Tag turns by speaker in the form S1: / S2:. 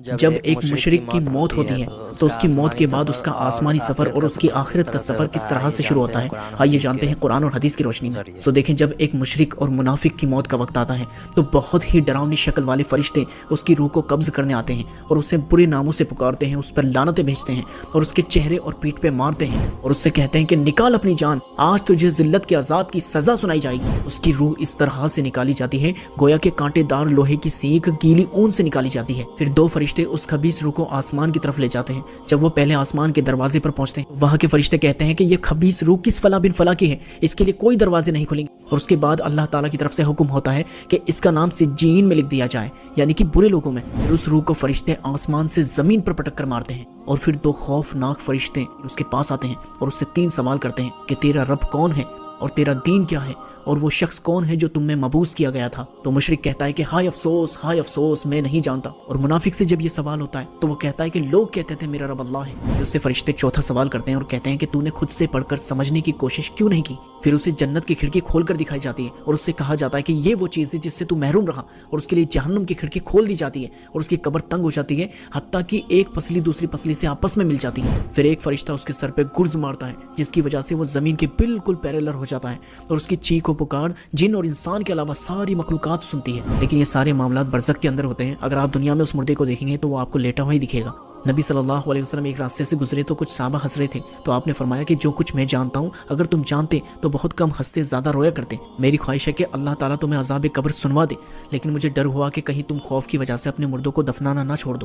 S1: جب ایک مشرک کی موت ہوتی ہے تو اس کی موت کے بعد اس کا آسمانی سفر اور اس کی آخرت کا سفر کس طرح سے شروع ہوتا ہے، آئیے جانتے ہیں قرآن اور حدیث کی روشنی میں۔ دیکھیں، جب ایک مشرک اور منافق کی موت کا وقت آتا ہے تو بہت ہی ڈراؤنی شکل والے فرشتے اس کی روح کو قبض کرنے آتے ہیں اور اسے برے ناموں سے پکارتے ہیں، اس پر لعنتیں بھیجتے ہیں اور اس کے چہرے اور پیٹھ پہ مارتے ہیں اور اس سے کہتے ہیں کہ نکال اپنی جان، آج تجھے ذلت کے عذاب کی سزا سنائی جائے گی۔ اس کی روح اس طرح سے نکالی جاتی ہے گویا کہ کانٹے دار لوہے کی سیخ گیلی اون سے نکالی جاتی ہے۔ پھر دو فرشتے اس خبیث روح کو آسمان کی طرف لے جاتے ہیں۔ جب وہ پہلے آسمان کے دروازے پر پہنچتے ہیں، وہاں کے فرشتے کہتے ہیں کہ یہ خبیث روح کس فلاں بن فلاں کی ہے، اس کے لیے کوئی دروازے نہیں کھلیں گے۔ اور اس کے بعد اللہ تعالیٰ کی طرف سے حکم ہوتا ہے کہ اس کا نام سجین میں لکھ دیا جائے، یعنی کہ برے لوگوں میں۔ پھر اس روح کو فرشتے آسمان سے زمین پر پٹک کر مارتے ہیں اور پھر دو خوفناک فرشتے اس کے پاس آتے ہیں اور اس سے تین سوال کرتے ہیں کہ تیرا رب کون ہے اور تیرا دین کیا ہے اور وہ شخص کون ہے جو تم میں مبعوث کیا گیا تھا۔ تو مشرک کہتا ہے کہ ہائے افسوس میں نہیں جانتا۔ اور منافق سے جب یہ سوال ہوتا ہے تو وہ کہتا ہے کہ لوگ کہتے تھے میرا رب اللہ ہے۔ اس سے فرشتے چوتھا سوال کرتے ہیں اور کہتے ہیں کہ تو نے خود سے پڑھ کر سمجھنے کی کوشش کیوں نہیں کی۔ پھر اسے جنت کی کھڑکی کھول کر دکھائی جاتی ہے اور اس سے کہا جاتا ہے کہ یہ وہ چیز ہے جس سے تو محروم رہا، اور اس کے لیے جہنم کی کھڑکی کھول دی جاتی ہے اور اس کی قبر تنگ ہو جاتی ہے، حتیٰ کہ ایک پسلی دوسری پسلی سے آپس میں مل جاتی ہے۔ پھر ایک فرشتہ اس کے سر پہ گرز مارتا ہے جس کی وجہ سے وہ زمین کے بالکل پیرالل ہو جاتا ہے اور اس کی چیخ و پکار جن اور انسان کے علاوہ ساری مخلوقات سنتی ہے۔ لیکن یہ سارے معاملات برزخ کے اندر ہوتے ہیں۔ اگر آپ دنیا میں اس مردے کو دیکھیں گے تو وہ آپ کو لیٹا ہوا ہی دکھے گا۔ نبی صلی اللہ علیہ وسلم ایک راستے سے گزرے تو کچھ صحابہ ہنس رہے تھے، تو آپ نے فرمایا کہ جو کچھ میں جانتا ہوں اگر تم جانتے تو بہت کم ہنستے، زیادہ رویا کرتے۔ میری خواہش ہے کہ اللہ تعالیٰ تمہیں عذاب قبر سنوا دے، لیکن مجھے ڈر ہوا کہ کہیں تم خوف کی وجہ سے اپنے مردوں کو دفنانا نہ چھوڑ دو۔